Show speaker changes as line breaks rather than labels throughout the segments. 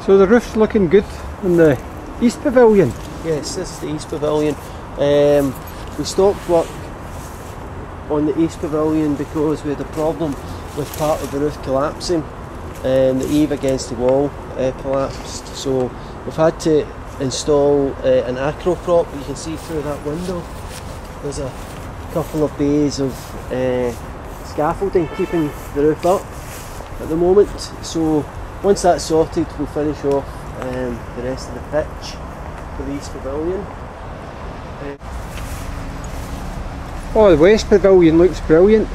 So the roof's looking good in the East Pavilion.
Yes, this is the East Pavilion. We stopped work on the East Pavilion because we had a problem with part of the roof collapsing and the eave against the wall collapsed. So we've had to install an acro prop. You can see through that window there's a couple of bays of scaffolding keeping the roof up at the moment. So once that's sorted, we'll finish off the rest of the pitch for the East Pavilion.
Oh, the West Pavilion looks brilliant.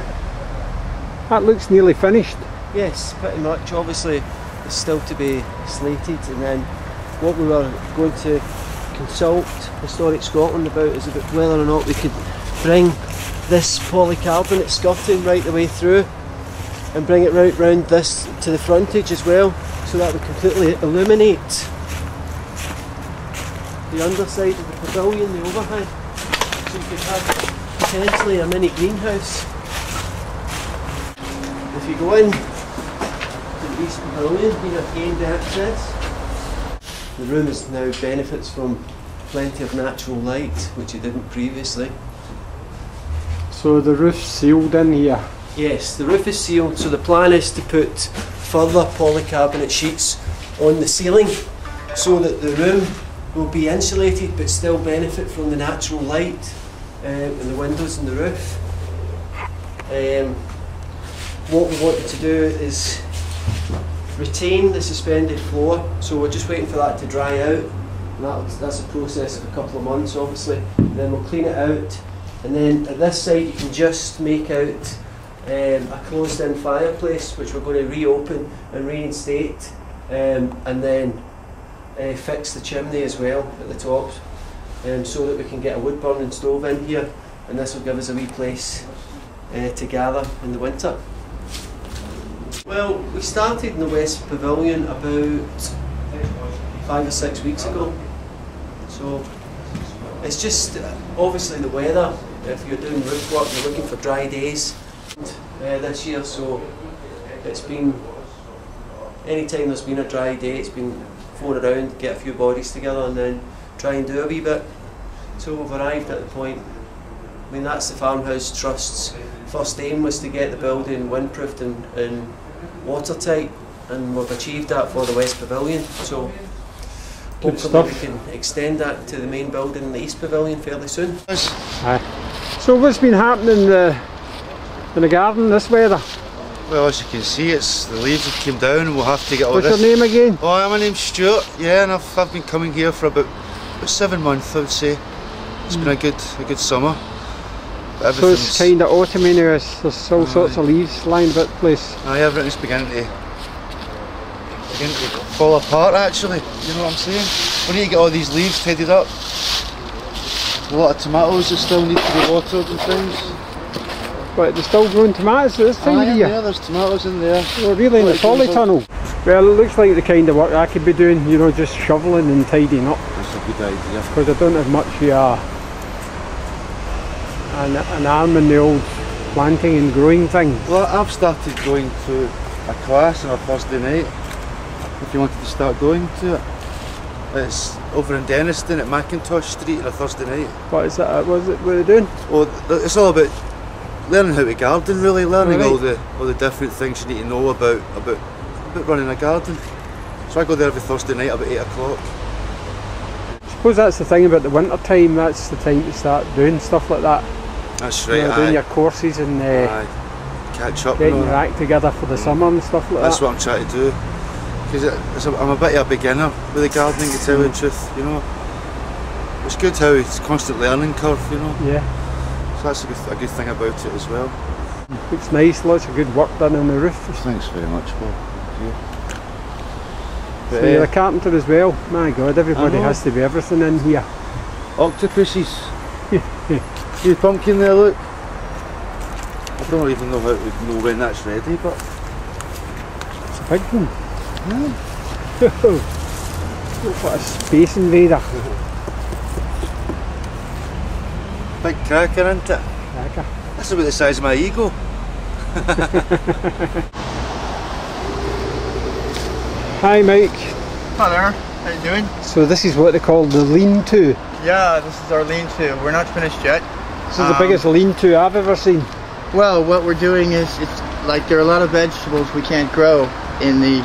That looks nearly finished.
Yes, pretty much. Obviously it's still to be slated, and then what we were going to consult Historic Scotland about is about whether or not we could bring this polycarbonate skirting right the way through and bring it right round this to the frontage as well, so that would completely illuminate the underside of the pavilion, the overhang, so you could have potentially a mini greenhouse. If you go in to the East Pavilion, you have gained access. The room is now benefits from plenty of natural light, which it didn't previously.
So the roof's sealed in here?
Yes, the roof is sealed, so the plan is to put further polycarbonate sheets on the ceiling so that the room will be insulated but still benefit from the natural light in the windows and the roof. What we wanted to do is retain the suspended floor, so we're just waiting for that to dry out, and that's a process of a couple of months obviously. And then we'll clean it out, and then at this side you can just make out a closed-in fireplace which we're going to reopen and reinstate, and then fix the chimney as well at the top, so that we can get a wood burning stove in here, and this will give us a wee place to gather in the winter. Well, we started in the West Pavilion about 5 or 6 weeks ago, so it's just obviously the weather. If you're doing roof work, you're looking for dry days this year, so it's been, anytime there's been a dry day, it's been phone around, get a few bodies together and then try and do a wee bit. So we've arrived at the point, I mean that's the Farmhouse Trust's first aim, was to get the building windproofed and watertight, and we've achieved that for the West Pavilion, so hopefully we can extend that to the main building in the East Pavilion fairly soon.
So what's been happening in the garden this weather?
Well, as you can see, it's the leaves have come down and we'll have to get all this.
What's your name again?
Oh, my name's Stuart, yeah, and I've been coming here for about 7 months, I would say. It's been a good summer.
So it's kind of autumny now, there's all sorts of leaves lying about the place.
Everything's beginning to fall apart actually, you know what I'm saying? We need to get all these leaves tidied up. A lot of tomatoes that still need to be watered and things.
But they're still growing tomatoes at this time of year?
Yeah, there's tomatoes in there.
We're really in the polytunnel. Well, it looks like the kind of work I could be doing, you know, just shoveling and tidying up.
That's a good idea.
Because I don't have much an arm in the old planting and growing thing.
Well, I've started going to a class on a Thursday night, if you wanted to start going to it. It's over in Denniston at Macintosh Street on a Thursday night.
What is that? What are they doing?
Oh, it's all about learning how to garden, really, learning
right.
all the different things you need to know about running a garden. So I go there every Thursday night about 8 o'clock.
I suppose that's the thing about the winter time, that's the time to start doing stuff like that.
That's right,
you know, doing your courses and
catch up,
getting your act together for the summer and stuff like
that's
that.
That's what I'm trying to do. Because I'm a bit of a beginner with the gardening, to tell you the truth, you know. It's good how it's a constant learning curve, you know.
Yeah.
So that's a good thing about it as well.
Looks nice, lots of good work done on the roof.
Thanks very much, Paul.
So you're a carpenter as well? My God, everybody has to be everything in here.
Octopuses. You pumpkin there, look. I don't even know how to know when that's ready, but
it's a big one. Look what a space invader.
Big cracker, isn't it?
Cracker.
That's about the size of my ego.
Hi Mike.
Hi there, how you doing?
So this is what they call the lean-to.
Yeah, this is our lean-to. We're not finished yet.
This is the biggest lean-to I've ever seen.
Well, what we're doing is, it's like there are a lot of vegetables we can't grow in the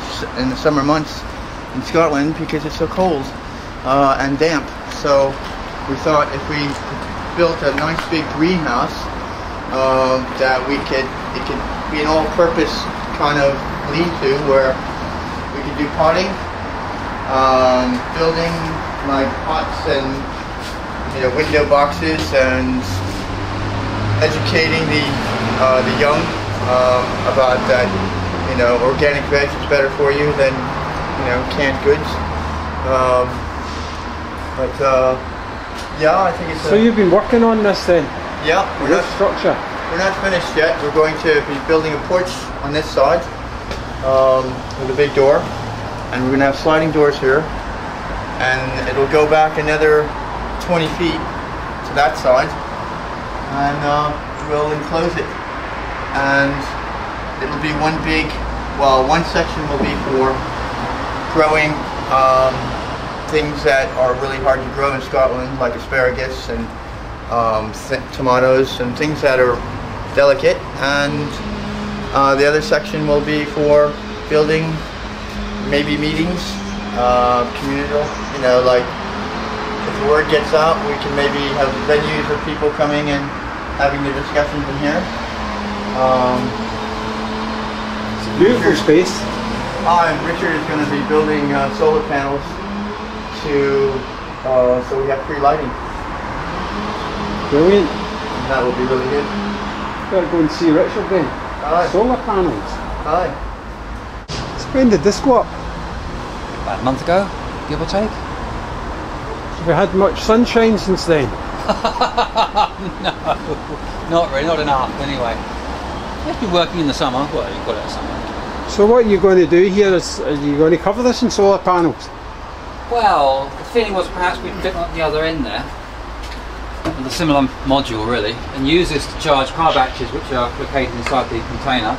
summer months in Scotland because it's so cold and damp. So we thought if we built a nice big greenhouse, that it could be an all-purpose kind of lean-to where we could do potting, building like pots and window boxes, and educating the young about that organic veg is better for you than canned goods. Yeah, I think it's.
So you've been working on this then?
Yeah,
This structure.
we're not finished yet. We're going to be building a porch on this side with a big door, and we're going to have sliding doors here, and it'll go back another 20 feet to that side, and we'll enclose it, and it'll be one section will be for growing things that are really hard to grow in Scotland, like asparagus and tomatoes and things that are delicate, and the other section will be for building maybe meetings, communal, like if the word gets out, we can maybe have venues of people coming and having the discussions in here.
It's a beautiful space.
And Richard is going to be building solar panels so we have free lighting.
Brilliant.
And that will be really good.
Better go and see Richard then.
Aye.
Solar panels.
Aye.
When did this go up?
About a month ago, give or take.
Have we had much sunshine since then?
No, not really, not enough anyway. It's been working in the summer, well you call it a summer.
So what are you going to do here? Are you going to cover this in solar panels?
Well, the feeling was perhaps we'd fit at the other end there, with a similar module really, and use this to charge car batteries which are located inside the container,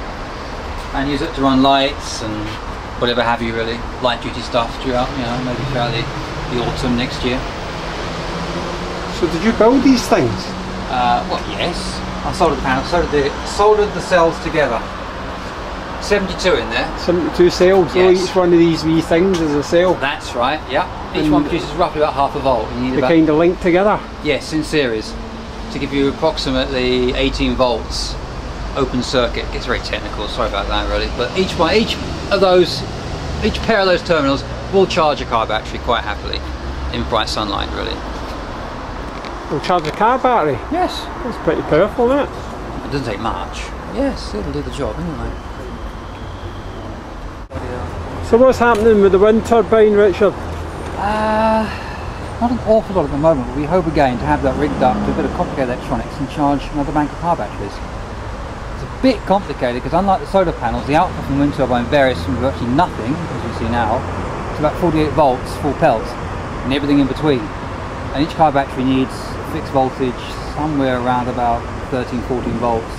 and use it to run lights and whatever have you really, light duty stuff throughout, maybe throughout the autumn next year.
So did you build these things?
Well, yes. I soldered the panels, soldered the cells together. 72 in there.
72 cells, so
Yes.
each one of these wee things is a cell.
That's right, yeah. Each
And
one produces roughly about half a volt. You need
They
about,
kind of link together.
yes, in series, to give you approximately 18 volts open circuit. It gets very technical, sorry about that really. But each pair of those terminals will charge a car battery quite happily in bright sunlight really.
It'll charge a car battery.
Yes.
That's pretty powerful, isn't it?
It doesn't take much. Yes, it'll do the job anyway.
So what's happening with the wind turbine, Richard?
Not an awful lot at the moment, but we hope again to have that rigged up to a bit of complicated electronics and charge another bank of car batteries. It's a bit complicated because unlike the solar panels, the output from the wind turbine varies from virtually nothing, as you see now, to about 48 volts full pelt, and everything in between. And each car battery needs a fixed voltage somewhere around about 13-14 volts